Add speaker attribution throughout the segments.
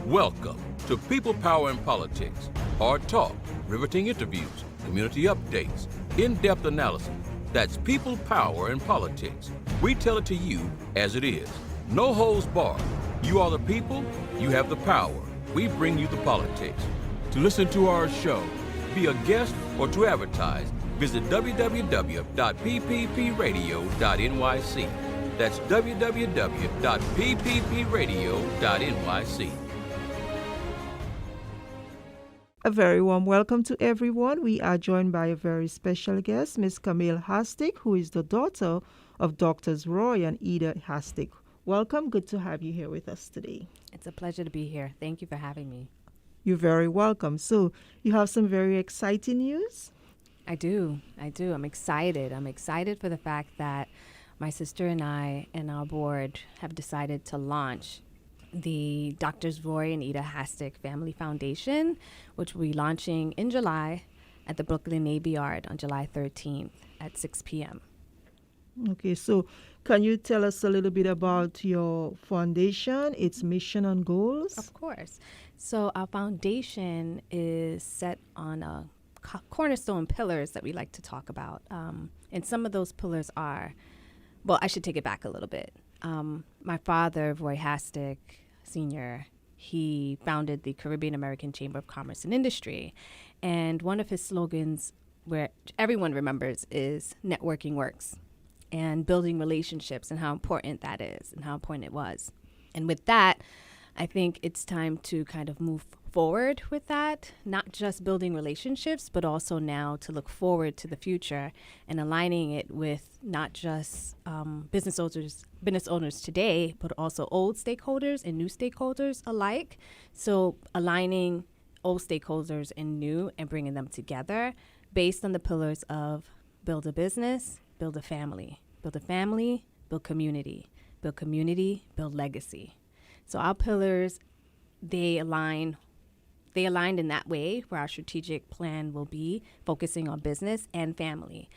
Speaker 1: Welcome to People, Power, and Politics. Hard talk, riveting interviews, community updates, in-depth analysis. That's People, Power, and Politics. We tell it to you as it is. No holds barred. You are the people, you have the power. We bring you the politics. To listen to our show, be a guest, or to advertise, visit www.pppradio.nyc. That's www.pppradio.nyc.
Speaker 2: A very warm welcome to everyone. We are joined by a very special guest, Miss Camille Hastick, who is the daughter of Doctors Roy and Ida Hastick. Welcome. Good to have you here with us today.
Speaker 3: It's a pleasure to be here. Thank you for having me.
Speaker 2: You're very welcome. So you have some very exciting news?
Speaker 3: I do. I'm excited. I'm excited for the fact that my sister and I and our board have decided to launch the Doctors Roy and Ida Hastick Family Foundation, which will be launching in July at the Brooklyn Navy Yard on July 13th at 6 p.m.
Speaker 2: Okay, so can you tell us a little bit about your foundation, its mission and goals?
Speaker 3: Of course. So our foundation is set on a cornerstone pillars that we like to talk about. And some of those pillars are, well, I should take it back a little bit. My father, Roy Hastick Sr., he founded the Caribbean American Chamber of Commerce and Industry. And one of his slogans, where everyone remembers, is networking works, and building relationships and how important that is and how important it was. And with that, I think it's time to kind of move forward with that, not just building relationships, but also now to look forward to the future and aligning it with not just business owners today, but also old stakeholders and new stakeholders alike. So aligning old stakeholders and new and bringing them together based on the pillars of build a business, build a family, build community, build legacy. So our pillars, they aligned in that way, where our strategic plan will be focusing on business and family.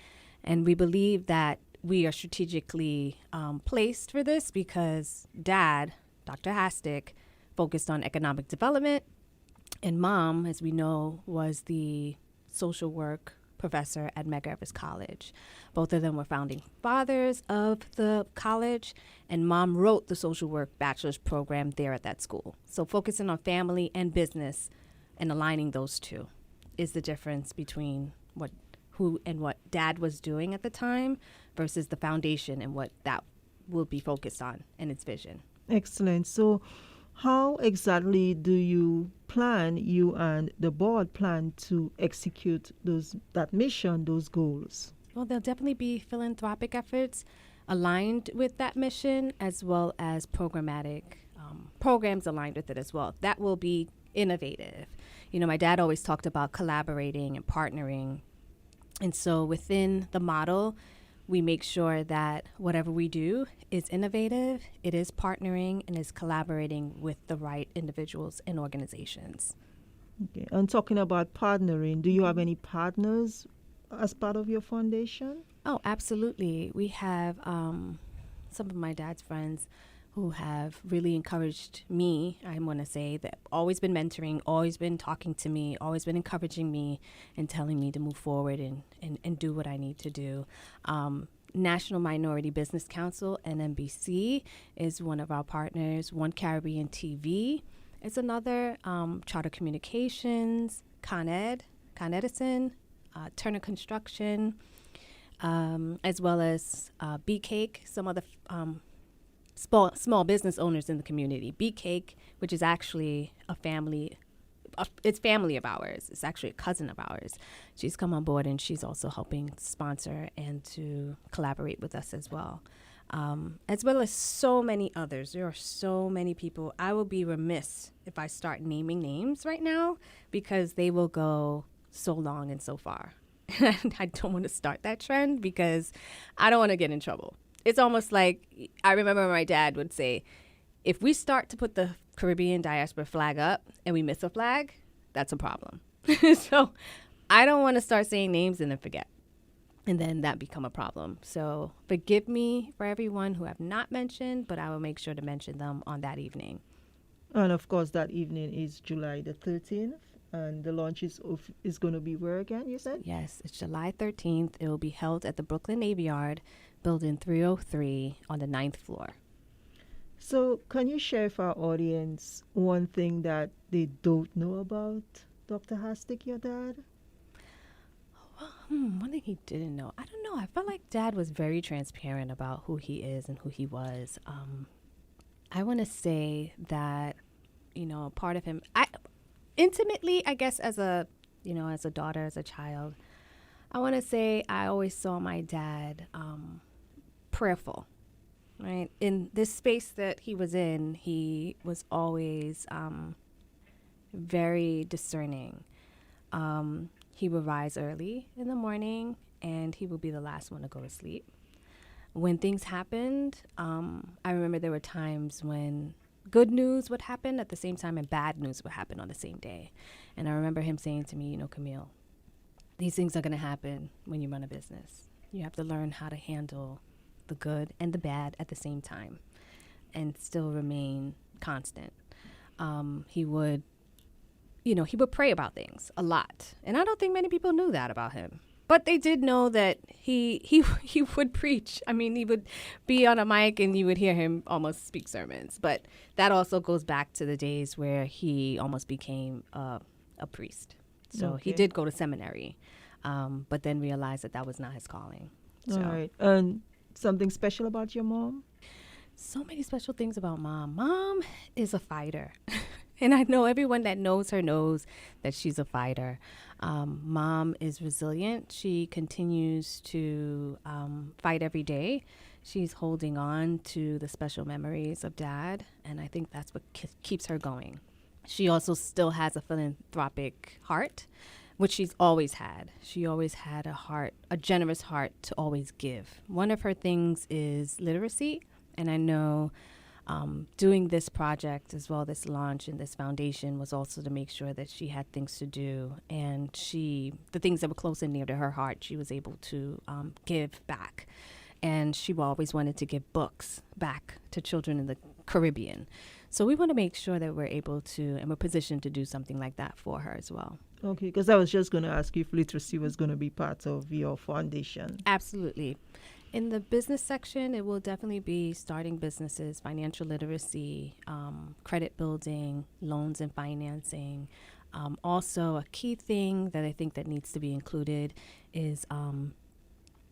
Speaker 3: And we believe that we are strategically placed for this because Dad, Dr. Hastick, focused on economic development, and Mom, as we know, was the social work professor at Medgar Evers College. Both of them were founding fathers of the college, and Mom wrote the social work bachelor's program there at that school. So focusing on family and business and aligning those two is the difference between who and what Dad was doing at the time versus the foundation and what that will be focused on and its vision.
Speaker 2: Excellent. So how exactly do you and the board plan to execute that mission, those goals?
Speaker 3: Well, there'll definitely be philanthropic efforts aligned with that mission, as well as programmatic programs aligned with it as well. That will be innovative. You know, my dad always talked about collaborating and partnering. And so within the model, we make sure that whatever we do is innovative, it is partnering, and is collaborating with the right individuals and organizations.
Speaker 2: Okay. And talking about partnering, do you have any partners as part of your foundation?
Speaker 3: Oh, absolutely. We have some of my dad's friends who have really encouraged me, I want to say, that always been mentoring, always been talking to me, always been encouraging me and telling me to move forward and do what I need to do. National Minority Business Council, NMBC, is one of our partners. One Caribbean TV is another. Charter Communications, Con Edison, Turner Construction, as well as Bee Cake, some other small business owners in the community. Bee Cake, which is actually it's family of ours. It's actually a cousin of ours. She's come on board, and she's also helping sponsor and to collaborate with us as well as so many others. There are so many people. I will be remiss if I start naming names right now, because they will go so long and so far. I don't want to start that trend because I don't want to get in trouble. It's almost like, I remember my dad would say, if we start to put the Caribbean diaspora flag up and we miss a flag, that's a problem. So I don't want to start saying names and then forget, and then that become a problem. So forgive me for everyone who have not mentioned, but I will make sure to mention them on that evening.
Speaker 2: And of course, that evening is July the 13th, and the launch is going to be where again, you said?
Speaker 3: Yes, it's July 13th. It will be held at the Brooklyn Navy Yard, building 303 on the 9th floor.
Speaker 2: So, can you share with our audience one thing that they don't know about Dr. Hastick, your dad?
Speaker 3: One thing he didn't know. I don't know. I felt like Dad was very transparent about who he is and who he was. I want to say that, part of him, intimately, I guess, as a daughter, as a child, I want to say I always saw my dad prayerful, right? In this space that he was in, he was always very discerning. He would rise early in the morning, and he would be the last one to go to sleep. When things happened, I remember there were times when good news would happen at the same time and bad news would happen on the same day. And I remember him saying to me, Camille, these things are going to happen when you run a business. You have to learn how to handle the good and the bad at the same time and still remain constant. He would pray about things a lot. And I don't think many people knew that about him. But they did know that he would preach. I mean, he would be on a mic and you would hear him almost speak sermons. But that also goes back to the days where he almost became a priest. So he did go to seminary, but then realized that was not his calling. So.
Speaker 2: All right. And something special about your mom?
Speaker 3: So many special things about Mom. Mom is a fighter. And I know everyone that knows her knows that she's a fighter. Mom is resilient. She continues to fight every day. She's holding on to the special memories of Dad, and I think that's what keeps her going. She also still has a philanthropic heart, which she's always had. She always had a generous heart to always give. One of her things is literacy, and I know doing this project as well, this launch and this foundation, was also to make sure that she had things to do, and the things that were close and near to her heart, she was able to give back. And she always wanted to give books back to children in the Caribbean. So we want to make sure that we're able to, and we're positioned to do something like that for her as well.
Speaker 2: Okay, because I was just going to ask you if literacy was going to be part of your foundation.
Speaker 3: Absolutely. In the business section, it will definitely be starting businesses, financial literacy, credit building, loans and financing. Also, a key thing that I think that needs to be included is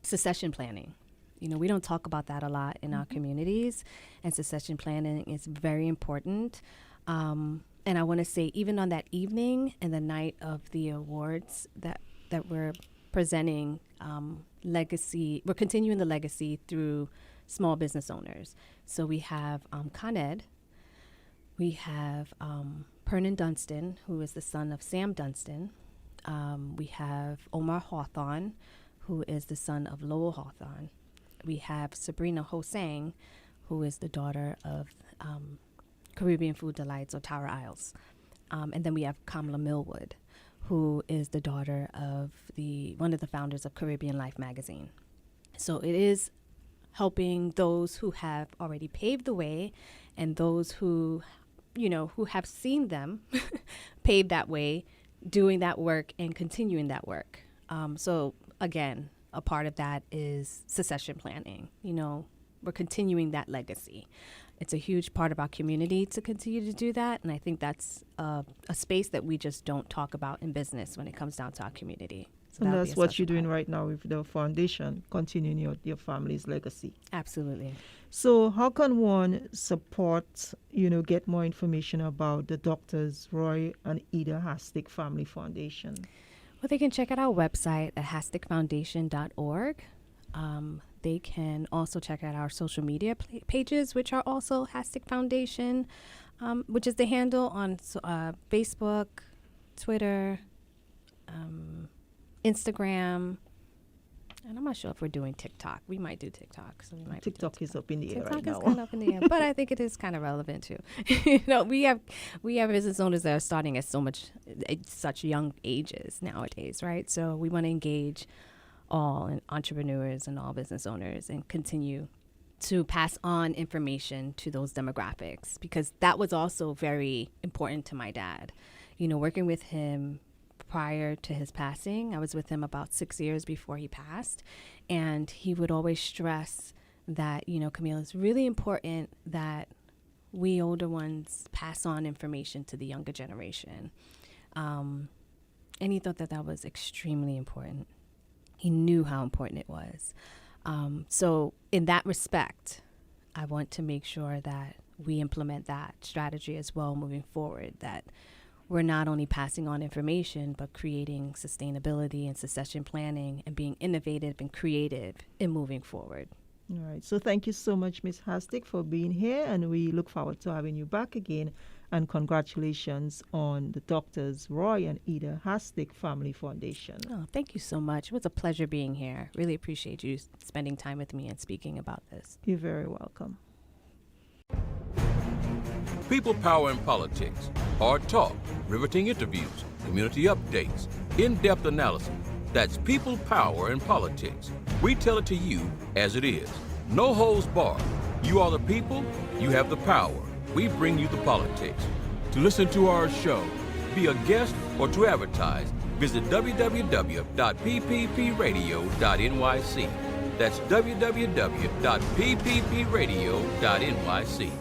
Speaker 3: succession planning. We don't talk about that a lot in our communities, and succession planning is very important. And I want to say, even on that evening and the night of the awards that we're presenting, we're continuing the legacy through small business owners. So we have Con Ed, we have Pernan Dunstan, who is the son of Sam Dunstan. We have Omar Hawthorne, who is the son of Lowell Hawthorne. We have Sabrina Hosang, who is the daughter of Caribbean Food Delights or Tower Isles. And then we have Kamala Millwood, who is the daughter of one of the founders of Caribbean Life magazine. So it is helping those who have already paved the way and those who have seen them pave that way, doing that work and continuing that work. So again, a part of that is succession planning. We're continuing that legacy. It's a huge part of our community to continue to do that, and I think that's a space that we just don't talk about in business when it comes down to our community. So
Speaker 2: and that's what you're doing right now with the foundation, continuing your family's legacy.
Speaker 3: Absolutely.
Speaker 2: So how can one support, get more information about the Drs. Roy and Ida Hastick Family Foundation?
Speaker 3: Well, they can check out our website at hastickfoundation.org. They can also check out our social media pages, which are also Hastick Foundation, which is the handle on Facebook, Twitter, Instagram, and I'm not sure if we're doing TikTok. We might do TikTok. So we might.
Speaker 2: TikTok is up in the air right
Speaker 3: TikTok
Speaker 2: now.
Speaker 3: is kind of up in the air, but I think it is kind of relevant too. We have business owners that are starting at such young ages nowadays, right? So we want to engage all entrepreneurs and all business owners and continue to pass on information to those demographics, because that was also very important to my dad. You know, working with him prior to his passing, I was with him about 6 years before he passed, and he would always stress that, you know, Camille, it's really important that we older ones pass on information to the younger generation. And he thought that that was extremely important. He knew how important it was. So in that respect, I want to make sure that we implement that strategy as well moving forward, that we're not only passing on information, but creating sustainability and succession planning and being innovative and creative in moving forward.
Speaker 2: All right. So thank you so much, Ms. Hastick, for being here, and we look forward to having you back again. And congratulations on the Doctors Roy and Ida Hastick Family Foundation.
Speaker 3: Oh, thank you so much. It was a pleasure being here. Really appreciate you spending time with me and speaking about this.
Speaker 2: You're very welcome.
Speaker 1: People, power, and politics. Hard talk, riveting interviews, community updates, in-depth analysis. That's people, power, and politics. We tell it to you as it is. No holds barred. You are the people, you have the power. We bring you the politics. To listen to our show, be a guest, or to advertise, visit www.pppradio.nyc. That's www.pppradio.nyc.